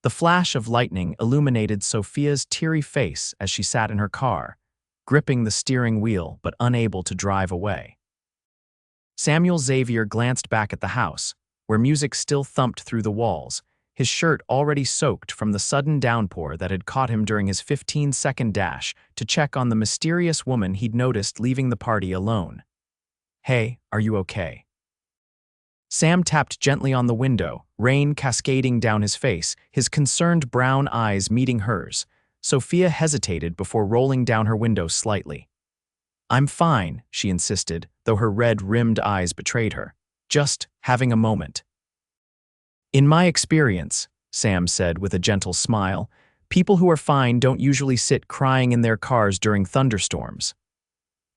The flash of lightning illuminated Sophia's teary face as she sat in her car, gripping the steering wheel but unable to drive away. Samuel Xavier glanced back at the house, where music still thumped through the walls, his shirt already soaked from the sudden downpour that had caught him during his 15-second dash to check on the mysterious woman he'd noticed leaving the party alone. "Hey, are you okay?" Sam tapped gently on the window, rain cascading down his face, his concerned brown eyes meeting hers. Sophia hesitated before rolling down her window slightly. "I'm fine," she insisted, though her red-rimmed eyes betrayed her. "Just having a moment." "In my experience," Sam said with a gentle smile, "people who are fine don't usually sit crying in their cars during thunderstorms."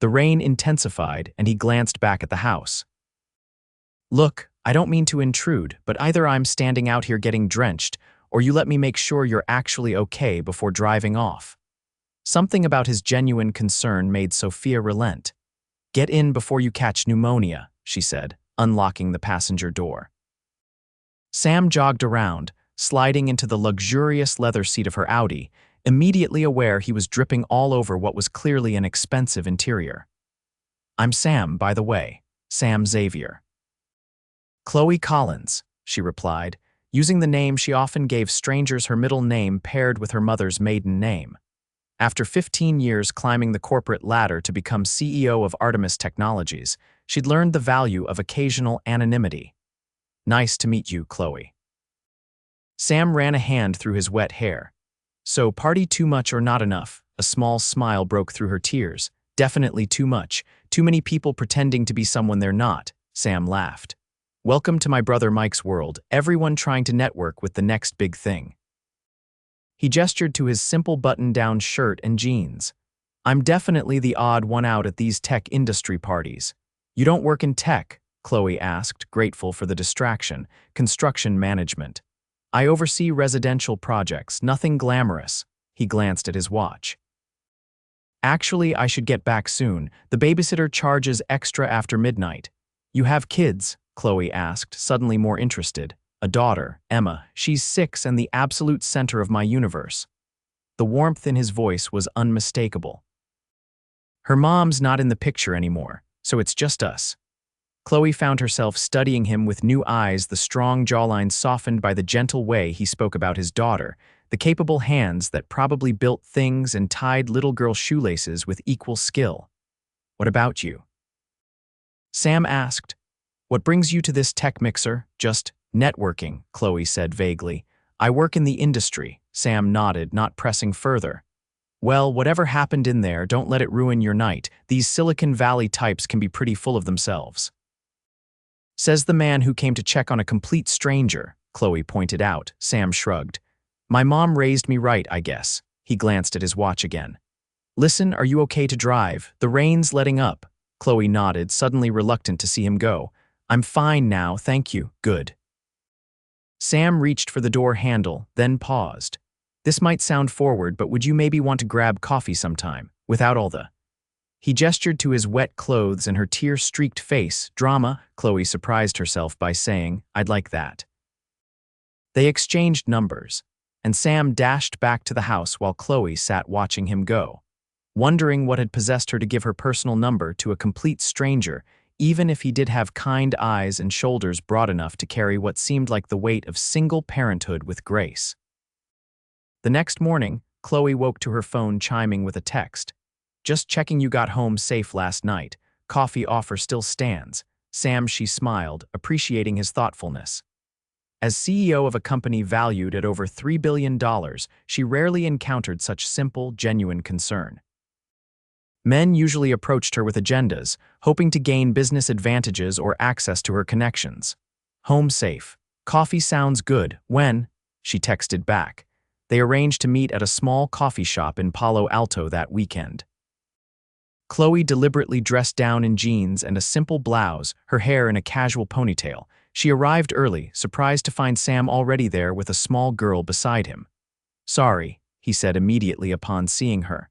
The rain intensified, and he glanced back at the house. "Look, I don't mean to intrude, but either I'm standing out here getting drenched, or you let me make sure you're actually okay before driving off." Something about his genuine concern made Sophia relent. "Get in before you catch pneumonia," she said, unlocking the passenger door. Sam jogged around, sliding into the luxurious leather seat of her Audi, immediately aware he was dripping all over what was clearly an expensive interior. "I'm Sam, by the way. Sam Xavier." "Chloe Collins," she replied, using the name she often gave strangers, her middle name paired with her mother's maiden name. After 15 years climbing the corporate ladder to become CEO of Artemis Technologies, she'd learned the value of occasional anonymity. "Nice to meet you, Chloe." Sam ran a hand through his wet hair. "So, party too much or not enough?" A small smile broke through her tears. "Definitely too much. Too many people pretending to be someone they're not," Sam laughed. "Welcome to my brother Mike's world, everyone trying to network with the next big thing." He gestured to his simple button-down shirt and jeans. "I'm definitely the odd one out at these tech industry parties." "You don't work in tech?" Chloe asked, grateful for the distraction. "Construction management. I oversee residential projects, nothing glamorous." He glanced at his watch. "Actually, I should get back soon. The babysitter charges extra after midnight." "You have kids?" Chloe asked, suddenly more interested. "A daughter, Emma. She's 6 and the absolute center of my universe." The warmth in his voice was unmistakable. "Her mom's not in the picture anymore, so it's just us." Chloe found herself studying him with new eyes, the strong jawline softened by the gentle way he spoke about his daughter, the capable hands that probably built things and tied little girl shoelaces with equal skill. "What about you?" Sam asked. "What brings you to this tech mixer?" "Just networking," Chloe said vaguely. "I work in the industry." Sam nodded, not pressing further. "Well, whatever happened in there, don't let it ruin your night. These Silicon Valley types can be pretty full of themselves." "Says the man who came to check on a complete stranger," Chloe pointed out. Sam shrugged. "My mom raised me right, I guess." He glanced at his watch again. "Listen, are you okay to drive? The rain's letting up." Chloe nodded, suddenly reluctant to see him go. "I'm fine now, thank you." "Good." Sam reached for the door handle, then paused. "This might sound forward, but would you maybe want to grab coffee sometime, without all the—" He gestured to his wet clothes and her tear-streaked face. "Drama," Chloe surprised herself by saying, "I'd like that." They exchanged numbers, and Sam dashed back to the house while Chloe sat watching him go, wondering what had possessed her to give her personal number to a complete stranger, even if he did have kind eyes and shoulders broad enough to carry what seemed like the weight of single parenthood with grace. The next morning, Chloe woke to her phone chiming with a text. "Just checking you got home safe last night. Coffee offer still stands." Sam, she smiled, appreciating his thoughtfulness. As CEO of a company valued at over $3 billion, she rarely encountered such simple, genuine concern. Men usually approached her with agendas, hoping to gain business advantages or access to her connections. "Home safe. Coffee sounds good. When?" She texted back. They arranged to meet at a small coffee shop in Palo Alto that weekend. Chloe deliberately dressed down in jeans and a simple blouse, her hair in a casual ponytail. She arrived early, surprised to find Sam already there with a small girl beside him. "Sorry," he said immediately upon seeing her.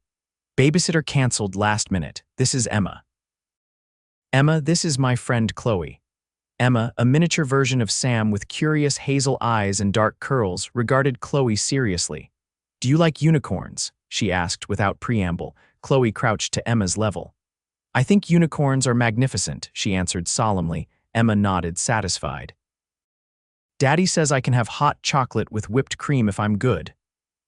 "Babysitter canceled last minute. This is Emma." "Emma, this is my friend Chloe." Emma, a miniature version of Sam with curious hazel eyes and dark curls, regarded Chloe seriously. "Do you like unicorns?" she asked without preamble. Chloe crouched to Emma's level. "I think unicorns are magnificent," she answered solemnly. Emma nodded, satisfied. "Daddy says I can have hot chocolate with whipped cream if I'm good."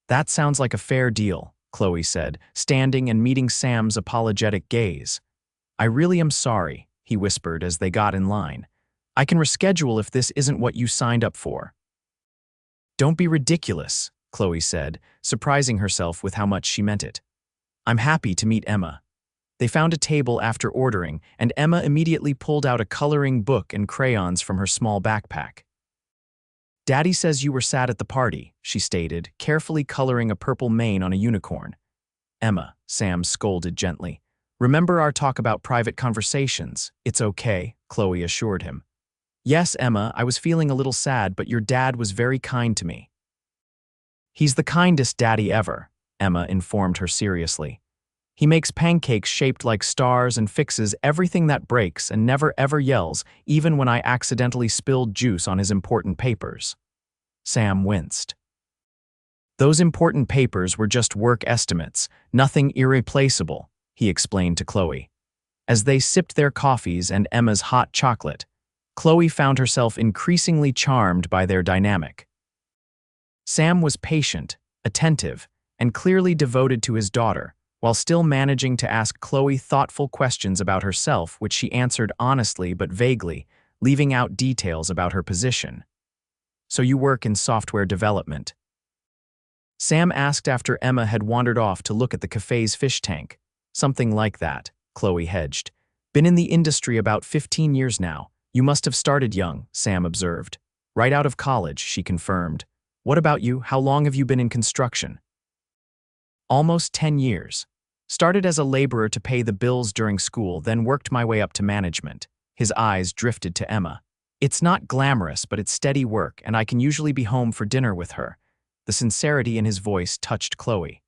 "That sounds like a fair deal," Chloe said, standing and meeting Sam's apologetic gaze. "I really am sorry," he whispered as they got in line. "I can reschedule if this isn't what you signed up for." "Don't be ridiculous," Chloe said, surprising herself with how much she meant it. "I'm happy to meet Emma." They found a table after ordering, and Emma immediately pulled out a coloring book and crayons from her small backpack. "Daddy says you were sad at the party," she stated, carefully coloring a purple mane on a unicorn. "Emma," Sam scolded gently. "Remember our talk about private conversations." "It's okay," Chloe assured him. "Yes, Emma, I was feeling a little sad, but your dad was very kind to me." "He's the kindest daddy ever," Emma informed her seriously. "He makes pancakes shaped like stars and fixes everything that breaks and never ever yells, even when I accidentally spilled juice on his important papers." Sam winced. "Those important papers were just work estimates, nothing irreplaceable," he explained to Chloe. As they sipped their coffees and Emma's hot chocolate, Chloe found herself increasingly charmed by their dynamic. Sam was patient, attentive, and clearly devoted to his daughter, while still managing to ask Chloe thoughtful questions about herself which she answered honestly but vaguely, leaving out details about her position. "So you work in software development?" Sam asked after Emma had wandered off to look at the cafe's fish tank. "Something like that," Chloe hedged. "Been in the industry about 15 years now. You must have started young," Sam observed. "Right out of college," she confirmed. "What about you? How long have you been in construction?" "Almost 10 years. Started as a laborer to pay the bills during school, then worked my way up to management." His eyes drifted to Emma. "It's not glamorous, but it's steady work, and I can usually be home for dinner with her." The sincerity in his voice touched Chloe.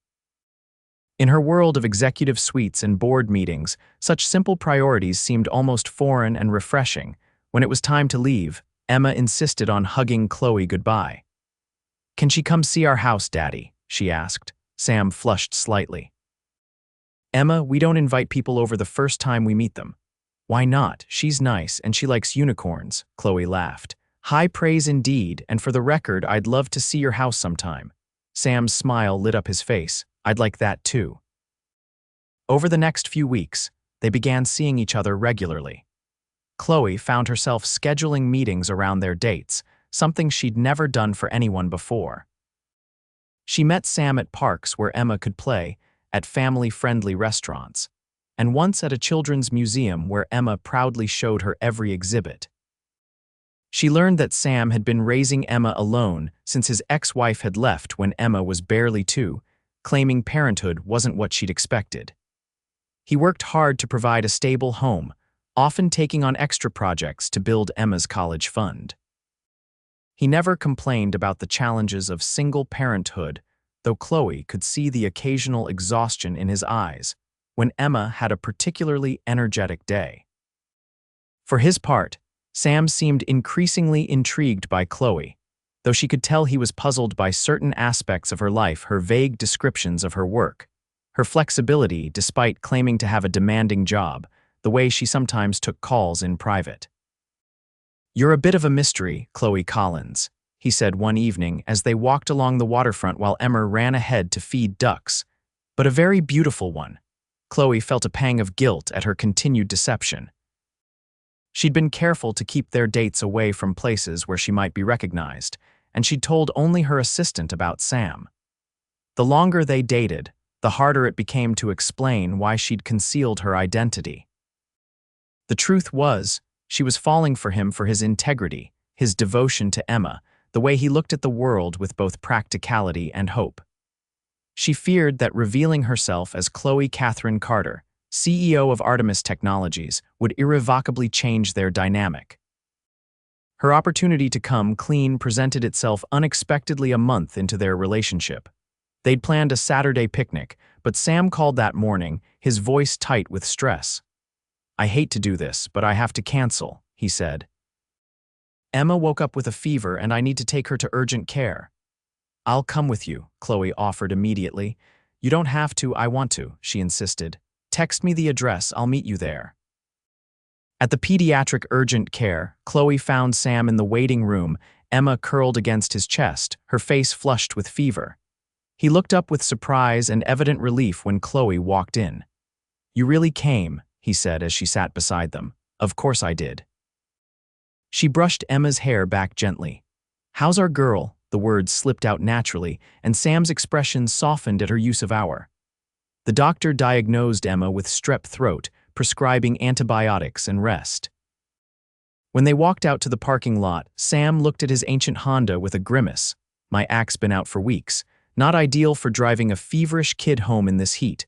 In her world of executive suites and board meetings, such simple priorities seemed almost foreign and refreshing. When it was time to leave, Emma insisted on hugging Chloe goodbye. "Can she come see our house, Daddy?" she asked. Sam flushed slightly. "Emma, we don't invite people over the first time we meet them." "Why not? She's nice and she likes unicorns," Chloe laughed. "High praise indeed, and for the record, I'd love to see your house sometime." Sam's smile lit up his face. "I'd like that too." Over the next few weeks, they began seeing each other regularly. Chloe found herself scheduling meetings around their dates, something she'd never done for anyone before. She met Sam at parks where Emma could play, at family-friendly restaurants, and once at a children's museum where Emma proudly showed her every exhibit. She learned that Sam had been raising Emma alone since his ex-wife had left when Emma was barely 2, claiming parenthood wasn't what she'd expected. He worked hard to provide a stable home, often taking on extra projects to build Emma's college fund. He never complained about the challenges of single parenthood, though Chloe could see the occasional exhaustion in his eyes when Emma had a particularly energetic day. For his part, Sam seemed increasingly intrigued by Chloe, though she could tell he was puzzled by certain aspects of her life, her vague descriptions of her work, her flexibility despite claiming to have a demanding job, the way she sometimes took calls in private. "You're a bit of a mystery, Chloe Collins," he said one evening as they walked along the waterfront while Emma ran ahead to feed ducks. "But a very beautiful one." Chloe felt a pang of guilt at her continued deception. She'd been careful to keep their dates away from places where she might be recognized, and she'd told only her assistant about Sam. The longer they dated, the harder it became to explain why she'd concealed her identity. The truth was, she was falling for him for his integrity, his devotion to Emma, the way he looked at the world with both practicality and hope. She feared that revealing herself as Chloe Catherine Carter, CEO of Artemis Technologies, would irrevocably change their dynamic. Her opportunity to come clean presented itself unexpectedly a month into their relationship. They'd planned a Saturday picnic, but Sam called that morning, his voice tight with stress. "I hate to do this, but I have to cancel," he said. Emma woke up with a fever and I need to take her to urgent care. I'll come with you, Chloe offered immediately. You don't have to, I want to, she insisted. Text me the address, I'll meet you there. At the pediatric urgent care, Chloe found Sam in the waiting room, Emma curled against his chest, her face flushed with fever. He looked up with surprise and evident relief when Chloe walked in. You really came, he said as she sat beside them. Of course I did. She brushed Emma's hair back gently. How's our girl? The words slipped out naturally, and Sam's expression softened at her use of our. The doctor diagnosed Emma with strep throat, prescribing antibiotics and rest. When they walked out to the parking lot, Sam looked at his ancient Honda with a grimace. My axe been out for weeks. Not ideal for driving a feverish kid home in this heat.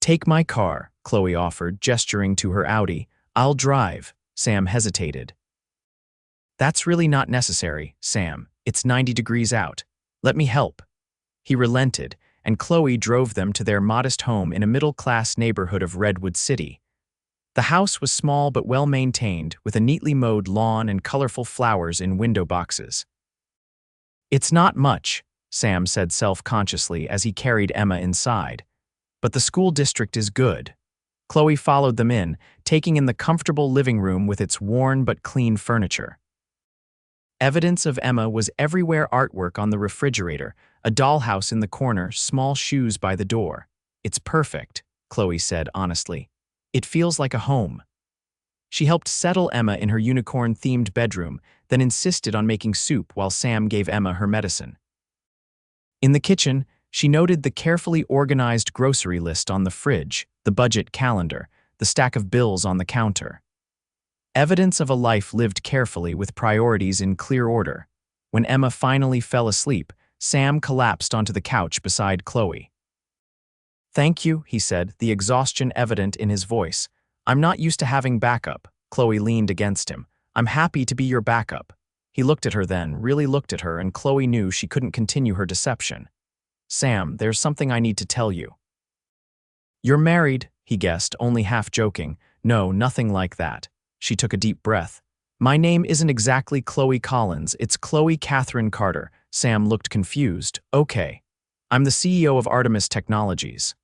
Take my car, Chloe offered, gesturing to her Audi. I'll drive. Sam hesitated. That's really not necessary, Sam. It's 90 degrees out. Let me help. He relented, and Chloe drove them to their modest home in a middle-class neighborhood of Redwood City. The house was small but well-maintained, with a neatly mowed lawn and colorful flowers in window boxes. It's not much, Sam said self-consciously as he carried Emma inside. But the school district is good. Chloe followed them in, taking in the comfortable living room with its worn but clean furniture. Evidence of Emma was everywhere: artwork on the refrigerator, a dollhouse in the corner, small shoes by the door. It's perfect, Chloe said honestly. It feels like a home. She helped settle Emma in her unicorn-themed bedroom, then insisted on making soup while Sam gave Emma her medicine. In the kitchen, she noted the carefully organized grocery list on the fridge, the budget calendar, the stack of bills on the counter. Evidence of a life lived carefully with priorities in clear order. When Emma finally fell asleep, Sam collapsed onto the couch beside Chloe. Thank you, he said, the exhaustion evident in his voice. I'm not used to having backup. Chloe leaned against him. I'm happy to be your backup. He looked at her then, really looked at her, and Chloe knew she couldn't continue her deception. Sam, there's something I need to tell you. You're married, he guessed, only half joking. No, nothing like that. She took a deep breath. My name isn't exactly Chloe Collins, it's Chloe Catherine Carter. Sam looked confused. Okay. I'm the CEO of Artemis Technologies.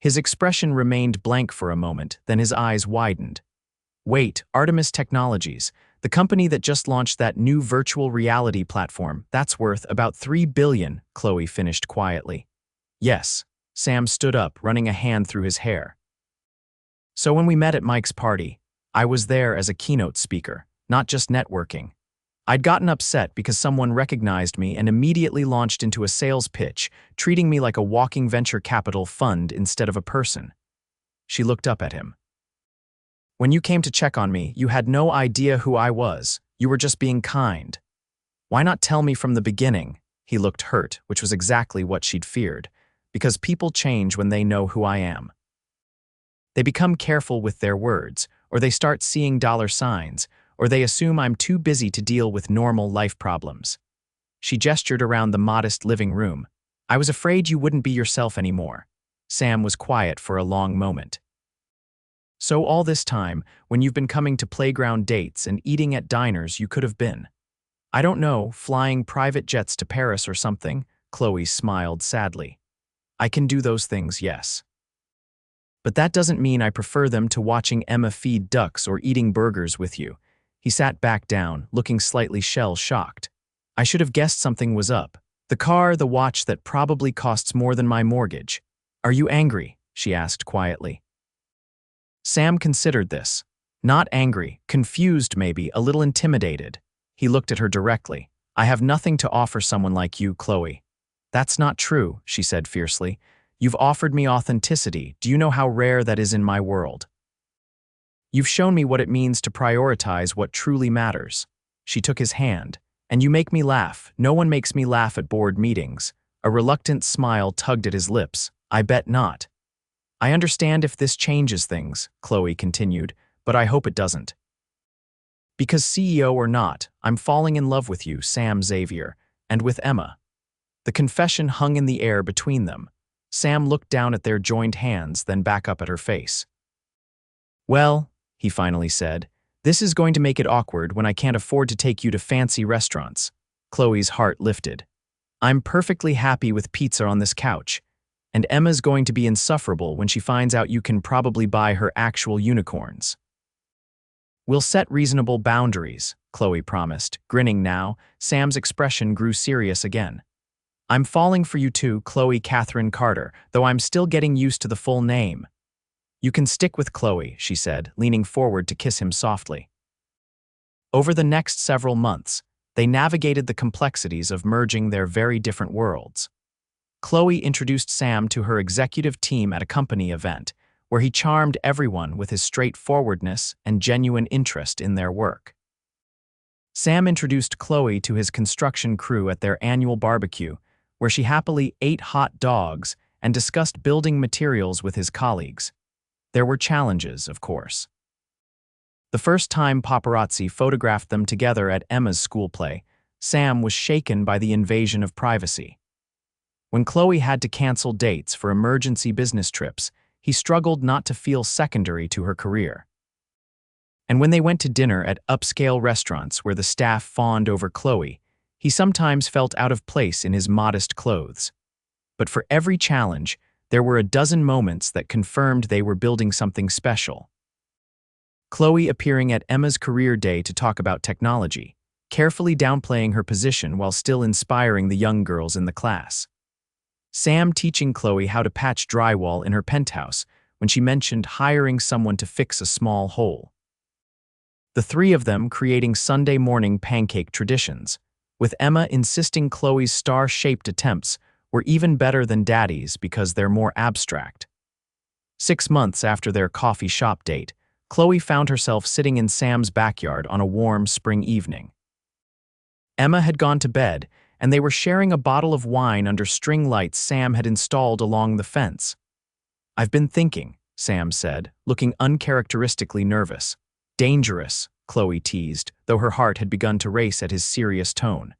His expression remained blank for a moment, then his eyes widened. Wait, Artemis Technologies, the company that just launched that new virtual reality platform, that's worth about $3 billion, Chloe finished quietly. Yes. Sam stood up, running a hand through his hair. So when we met at Mike's party, I was there as a keynote speaker, not just networking. I'd gotten upset because someone recognized me and immediately launched into a sales pitch, treating me like a walking venture capital fund instead of a person. She looked up at him. When you came to check on me, you had no idea who I was. You were just being kind. Why not tell me from the beginning? He looked hurt, which was exactly what she'd feared, because people change when they know who I am. They become careful with their words, or they start seeing dollar signs, or they assume I'm too busy to deal with normal life problems. She gestured around the modest living room. I was afraid you wouldn't be yourself anymore. Sam was quiet for a long moment. So all this time, when you've been coming to playground dates and eating at diners, you could have been. I don't know, flying private jets to Paris or something, Chloe smiled sadly. I can do those things, yes. But that doesn't mean I prefer them to watching Emma feed ducks or eating burgers with you. He sat back down, looking slightly shell-shocked. I should have guessed something was up. The car, the watch that probably costs more than my mortgage. Are you angry? She asked quietly. Sam considered this. Not angry, confused maybe, a little intimidated. He looked at her directly. I have nothing to offer someone like you, Chloe. That's not true, she said fiercely. You've offered me authenticity. Do you know how rare that is in my world? You've shown me what it means to prioritize what truly matters. She took his hand. And you make me laugh. No one makes me laugh at board meetings. A reluctant smile tugged at his lips. I bet not. I understand if this changes things, Chloe continued, but I hope it doesn't. Because CEO or not, I'm falling in love with you, Sam Xavier, and with Emma. The confession hung in the air between them. Sam looked down at their joined hands, then back up at her face. Well, he finally said, This is going to make it awkward when I can't afford to take you to fancy restaurants. Chloe's heart lifted. I'm perfectly happy with pizza on this couch, and Emma's going to be insufferable when she finds out you can probably buy her actual unicorns. We'll set reasonable boundaries, Chloe promised. Grinning now, Sam's expression grew serious again. I'm falling for you too, Chloe Catherine Carter, though I'm still getting used to the full name. You can stick with Chloe, she said, leaning forward to kiss him softly. Over the next several months, they navigated the complexities of merging their very different worlds. Chloe introduced Sam to her executive team at a company event, where he charmed everyone with his straightforwardness and genuine interest in their work. Sam introduced Chloe to his construction crew at their annual barbecue, where she happily ate hot dogs and discussed building materials with his colleagues. There were challenges, of course. The first time paparazzi photographed them together at Emma's school play, Sam was shaken by the invasion of privacy. When Chloe had to cancel dates for emergency business trips, he struggled not to feel secondary to her career. And when they went to dinner at upscale restaurants where the staff fawned over Chloe, he sometimes felt out of place in his modest clothes. But for every challenge, there were a dozen moments that confirmed they were building something special. Chloe appearing at Emma's career day to talk about technology, carefully downplaying her position while still inspiring the young girls in the class. Sam teaching Chloe how to patch drywall in her penthouse when she mentioned hiring someone to fix a small hole. The three of them creating Sunday morning pancake traditions, with Emma insisting Chloe's star-shaped attempts were even better than Daddy's because they're more abstract. 6 months after their coffee shop date, Chloe found herself sitting in Sam's backyard on a warm spring evening. Emma had gone to bed, and they were sharing a bottle of wine under string lights Sam had installed along the fence. I've been thinking, Sam said, looking uncharacteristically nervous. Dangerous, Chloe teased, though her heart had begun to race at his serious tone.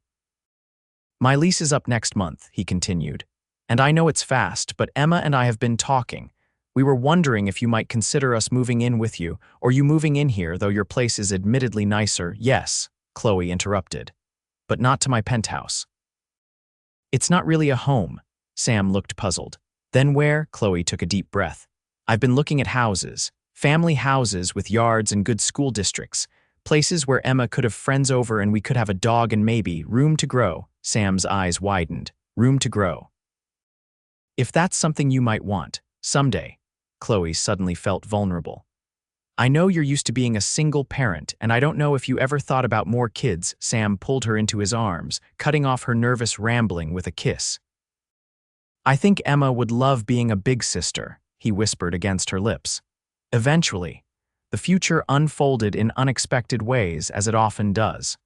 My lease is up next month, he continued. And I know it's fast, but Emma and I have been talking. We were wondering if you might consider us moving in with you, or you moving in here, though your place is admittedly nicer. Yes, Chloe interrupted. But not to my penthouse. It's not really a home. Sam looked puzzled. Then where? Chloe took a deep breath. I've been looking at houses. Family houses with yards and good school districts. Places where Emma could have friends over and we could have a dog and maybe room to grow. Sam's eyes widened. Room to grow. If that's something you might want, someday. Chloe suddenly felt vulnerable. I know you're used to being a single parent, and I don't know if you ever thought about more kids. Sam pulled her into his arms, cutting off her nervous rambling with a kiss. I think Emma would love being a big sister, he whispered against her lips. Eventually, the future unfolded in unexpected ways, as it often does.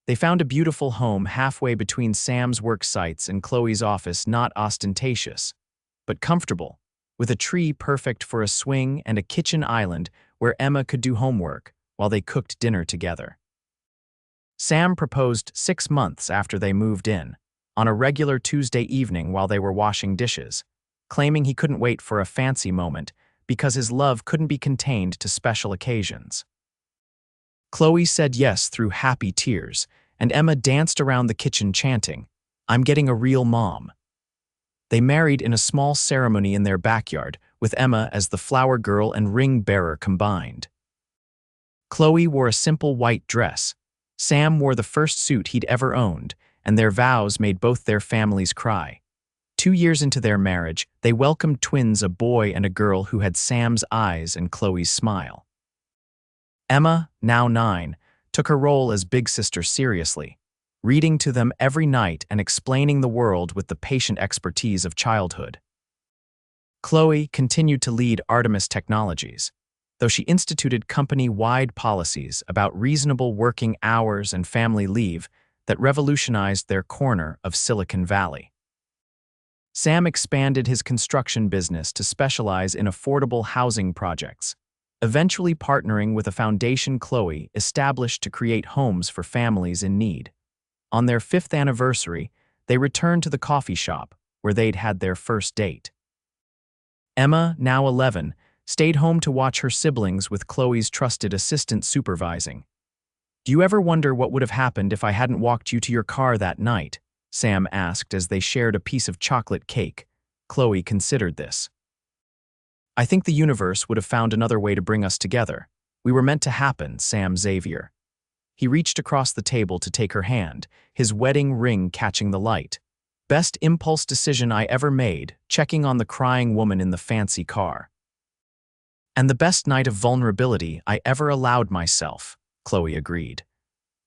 They found a beautiful home halfway between Sam's work sites and Chloe's office, not ostentatious, but comfortable, with a tree perfect for a swing and a kitchen island where Emma could do homework while they cooked dinner together. Sam proposed 6 months after they moved in, on a regular Tuesday evening while they were washing dishes, claiming he couldn't wait for a fancy moment because his love couldn't be contained to special occasions. Chloe said yes through happy tears, and Emma danced around the kitchen chanting, I'm getting a real mom. They married in a small ceremony in their backyard, with Emma as the flower girl and ring bearer combined. Chloe wore a simple white dress. Sam wore the first suit he'd ever owned, and their vows made both their families cry. 2 years into their marriage, they welcomed twins, a boy and a girl who had Sam's eyes and Chloe's smile. Emma, now 9, took her role as big sister seriously, reading to them every night and explaining the world with the patient expertise of childhood. Chloe continued to lead Artemis Technologies, though she instituted company-wide policies about reasonable working hours and family leave that revolutionized their corner of Silicon Valley. Sam expanded his construction business to specialize in affordable housing projects, eventually partnering with a foundation Chloe established to create homes for families in need. On their 5th anniversary, they returned to the coffee shop where they'd had their first date. Emma, now 11, stayed home to watch her siblings with Chloe's trusted assistant supervising. "Do you ever wonder what would have happened if I hadn't walked you to your car that night?" Sam asked as they shared a piece of chocolate cake. Chloe considered this. "I think the universe would have found another way to bring us together. We were meant to happen, Sam Xavier." He reached across the table to take her hand, his wedding ring catching the light. "Best impulse decision I ever made, checking on the crying woman in the fancy car. And the best night of vulnerability I ever allowed myself," Chloe agreed.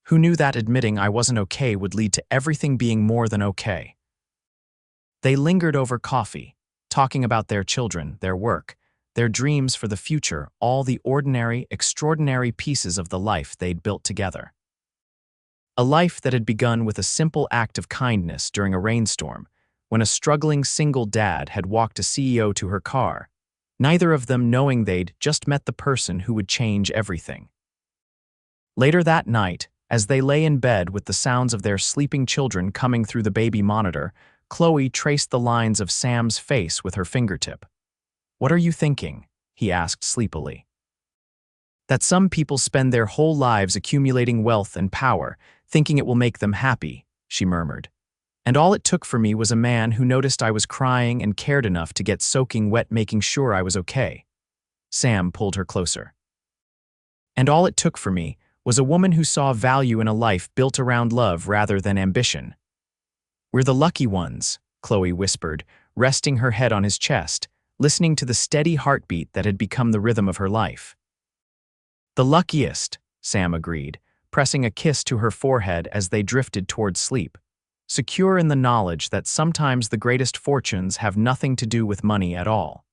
Who knew that admitting I wasn't okay would lead to everything being more than okay? They lingered over coffee, talking about their children, their work, their dreams for the future, all the ordinary, extraordinary pieces of the life they'd built together. A life that had begun with a simple act of kindness during a rainstorm, when a struggling single dad had walked a CEO to her car, neither of them knowing they'd just met the person who would change everything. Later that night, as they lay in bed with the sounds of their sleeping children coming through the baby monitor, Chloe traced the lines of Sam's face with her fingertip. "What are you thinking?" he asked sleepily. "That some people spend their whole lives accumulating wealth and power, thinking it will make them happy," she murmured. "And all it took for me was a man who noticed I was crying and cared enough to get soaking wet making sure I was okay." Sam pulled her closer. "And all it took for me was a woman who saw value in a life built around love rather than ambition." "We're the lucky ones," Chloe whispered, resting her head on his chest, listening to the steady heartbeat that had become the rhythm of her life. "The luckiest," Sam agreed, pressing a kiss to her forehead as they drifted toward sleep, secure in the knowledge that sometimes the greatest fortunes have nothing to do with money at all.